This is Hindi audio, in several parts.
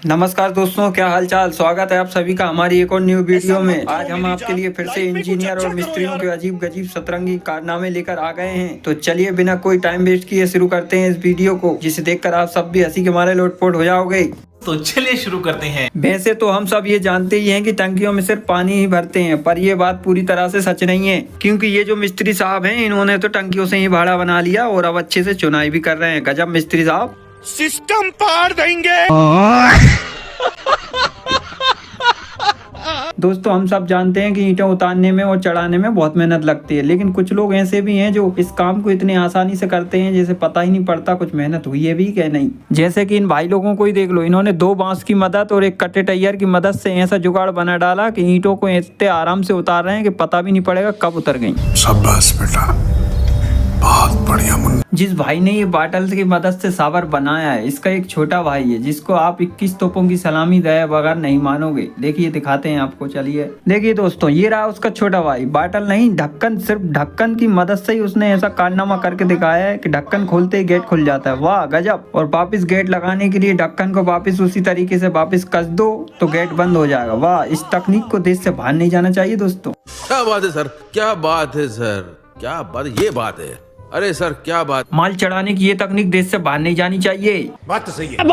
नमस्कार दोस्तों, क्या हाल चाल। स्वागत है आप सभी का हमारी एक और न्यू वीडियो में। आज हम आपके लिए फिर से इंजीनियर और मिस्त्रियों के अजीब गजीब सतरंगी कारनामे लेकर आ गए हैं। तो चलिए बिना कोई टाइम वेस्ट किए शुरू करते हैं इस वीडियो को, जिसे देखकर आप सब भी हंसी के मारे लोटपोट हो जाओगे। तो चलिए शुरू करते हैं। वैसे तो हम सब ये जानते ही हैं कि टंकियों में सिर्फ पानी ही भरते हैं, पर ये बात पूरी तरह से सच नहीं है, क्योंकि ये जो मिस्त्री साहब हैं इन्होंने तो टंकियों से ही भाड़ा बना लिया और अब अच्छे से चुनाई भी कर रहे हैं। गजब मिस्त्री साहब, सिस्टम पार देंगे। दोस्तों हम सब जानते हैं कि ईंटें उतारने में और चढ़ाने में बहुत मेहनत लगती है, लेकिन कुछ लोग ऐसे भी हैं जो इस काम को इतने आसानी से करते हैं जैसे पता ही नहीं पड़ता कुछ मेहनत हुई है भी क्या नहीं। जैसे कि इन भाई लोगों को ही देख लो, इन्होंने 2 बांस की मदद और एक कट्टे टैयर की मदद से ऐसा जुगाड़ बना डाला कि ईंटों को इतने आराम से उतार रहे हैं कि पता भी नहीं पड़ेगा कब उतर गई। शाबाश बेटा, बहुत बढ़िया मुन्ना। जिस भाई ने ये बाटल की मदद से सावर बनाया है, इसका एक छोटा भाई है जिसको आप 21 तोपों की सलामी दया बगैर नहीं मानोगे। देखिए दिखाते हैं आपको, चलिए देखिए दोस्तों, ये रहा उसका छोटा भाई। बाटल नहीं, ढक्कन, सिर्फ ढक्कन की मदद से ही उसने ऐसा कारनामा करके दिखाया है कि ढक्कन खोलते ही गेट खुल जाता है। वाह गजब। और वापिस गेट लगाने के लिए ढक्कन को वापिस उसी तरीके से वापिस कस दो तो गेट बंद हो जाएगा। वाह, इस तकनीक को देश से बाहर नहीं जाना चाहिए दोस्तों। क्या बात है सर, क्या बात है सर, क्या बात, ये बात है। अरे सर क्या बात। माल चढ़ाने की ये तकनीक देश से बाहर नहीं जानी चाहिए। बात तो सही है।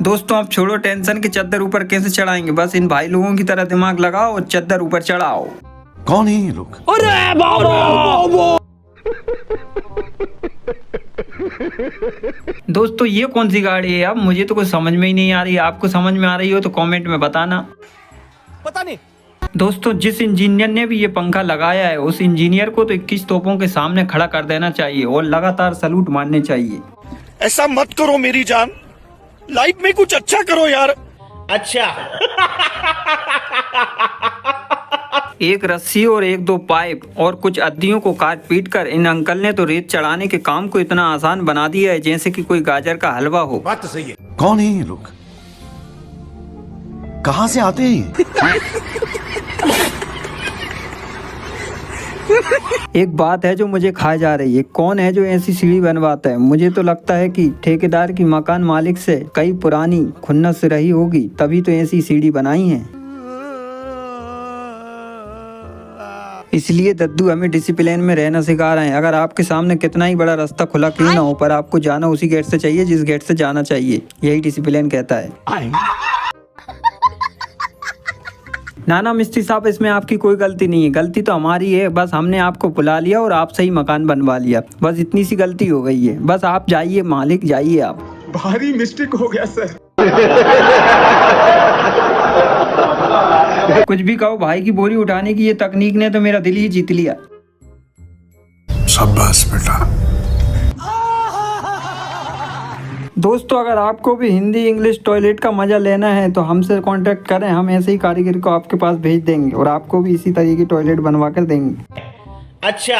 दोस्तों आप छोड़ो टेंशन कि चद्दर ऊपर कैसे चढ़ाएंगे, बस इन भाई लोगों की तरह दिमाग लगाओ और चद्दर ऊपर चढ़ाओ। कौन है ये लोग? दोस्तों ये कौन सी गाड़ी है? अब मुझे तो कुछ समझ में ही नहीं आ रही है। आपको समझ में आ रही हो तो कमेंट में बताना। पता नहीं। दोस्तों जिस इंजीनियर ने भी ये पंखा लगाया है उस इंजीनियर को तो 21 तोपों के सामने खड़ा कर देना चाहिए और लगातार सलूट मारने चाहिए। ऐसा मत करो मेरी जान, लाइफ में कुछ अच्छा करो यार। अच्छा। एक रस्सी और 1-2 पाइप और कुछ अद्दियों को काट पीट कर इन अंकल ने तो रेत चढ़ाने के काम को इतना आसान बना दिया है जैसे कि कोई गाजर का हलवा हो। बात तो सही है। कौन है ये लोग, कहाँ से आते हैं? एक बात है जो मुझे खा जा रही है, कौन है जो ऐसी सीढ़ी बनवाता है? मुझे तो लगता है कि ठेकेदार की मकान मालिक से कई पुरानी खुन्नस रही होगी, तभी तो ऐसी सीढ़ी बनाई है। इसलिए दद्दू हमें डिसिप्लिन में रहना सिखा रहे हैं। अगर आपके सामने कितना ही बड़ा रास्ता खुला क्यों ना हो, पर आपको जाना उसी गेट से चाहिए जिस गेट से जाना चाहिए। यही डिसिप्लिन कहता है। ना मिस्त्री साहब, इसमें आपकी कोई गलती नहीं है। गलती तो हमारी है, बस हमने आपको बुला लिया और आपसे ही मकान बनवा लिया, बस इतनी सी गलती हो गई है। बस आप जाइए मालिक, जाइए आप। भारी मिस्टेक हो गया सर। कुछ भी कहो, भाई की बोरी उठाने की ये तकनीक ने तो मेरा दिल ही जीत लिया। शाबाश बेटा। दोस्तों अगर आपको भी हिंदी इंग्लिश टॉयलेट का मजा लेना है तो हमसे कांटेक्ट करें, हम ऐसे ही कारीगर को आपके पास भेज देंगे और आपको भी इसी तरीके की टॉयलेट बनवा कर देंगे। अच्छा।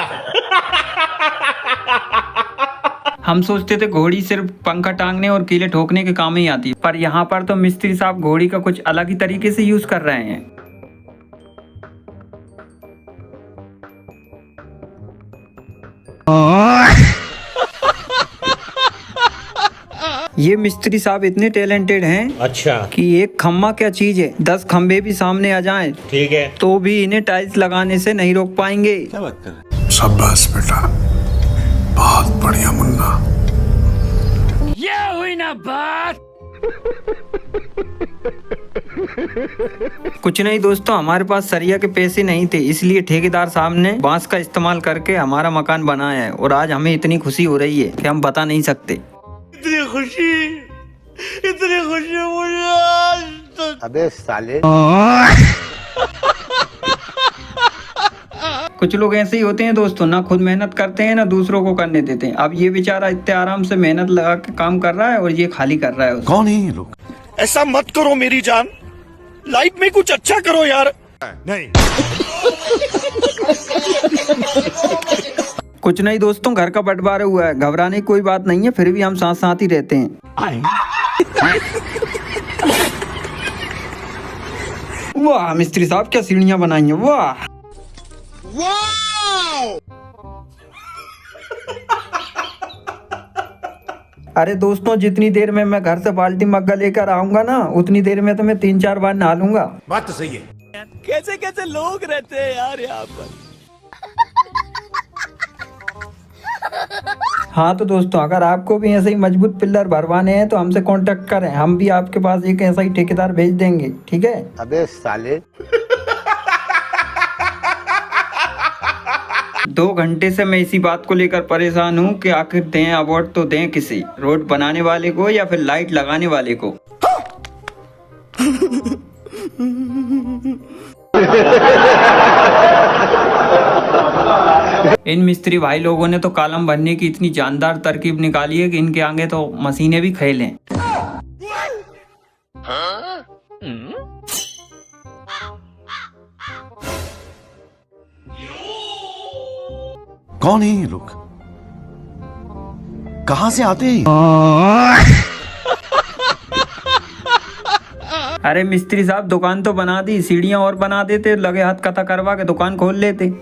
हम सोचते थे घोड़ी सिर्फ पंखा टांगने और कीले ठोकने के काम ही आती है, पर यहाँ पर तो मिस्त्री साहब घोड़ी का कुछ अलग ही तरीके से यूज कर रहे हैं। ये मिस्त्री साहब इतने टैलेंटेड हैं, अच्छा, कि एक खम्मा क्या चीज है, 10 खम्बे भी सामने आ जाएं ठीक है, तो भी इन्हें टाइल्स लगाने से नहीं रोक पाएंगे। क्या बात कर रहे हैं? शाबाश बेटा, बहुत बढ़िया मुन्ना। ये हुई ना बात। कुछ नहीं दोस्तों, हमारे पास सरिया के पैसे नहीं थे, इसलिए ठेकेदार साहब ने बांस का इस्तेमाल करके हमारा मकान बनाया है और आज हमें इतनी खुशी हो रही है कि हम बता नहीं सकते। इतनी खुशी मुझे आज तक। अबे साले। कुछ लोग ऐसे ही होते हैं दोस्तों, ना खुद मेहनत करते हैं ना दूसरों को करने देते हैं। अब ये बेचारा इतने आराम से मेहनत लगा के काम कर रहा है और ये खाली कर रहा है उसको। कौन है ये लोग? ऐसा मत करो मेरी जान, लाइफ में कुछ अच्छा करो यार। नहीं। कुछ नहीं दोस्तों, घर का बंटवारा हुआ है, घबराने की कोई बात नहीं है, फिर भी हम साथ साथ ही रहते हैं। वाह मिस्त्री साहब, क्या सीढ़ियां बनाई हैं, वाह। अरे दोस्तों, जितनी देर में मैं घर से बाल्टी मग्गा लेकर आऊंगा ना, उतनी देर में तो मैं 3-4 बार नहा लूंगा। बात तो सही है। कैसे कैसे लोग रहते हैं यार यहाँ पर। हाँ तो दोस्तों, अगर आपको भी ऐसे ही मजबूत पिलर भरवाने हैं तो हमसे कांटेक्ट करें, हम भी आपके पास एक ऐसा ही ठेकेदार भेज देंगे, ठीक है। अबे साले 2 घंटे से मैं इसी बात को लेकर परेशान हूँ कि आखिर दें अवार्ड तो दें किसे, रोड बनाने वाले को या फिर लाइट लगाने वाले को। इन मिस्त्री भाई लोगों ने तो कॉलम भरने की इतनी जानदार तरकीब निकाली है कि इनके आगे तो मशीनें भी खेल हैं। कौन है ये लोग, कहां से आते हैं? अरे मिस्त्री साहब, दुकान तो बना दी, सीढ़ियां और बना देते, लगे हाथ कथा करवा के दुकान खोल लेते।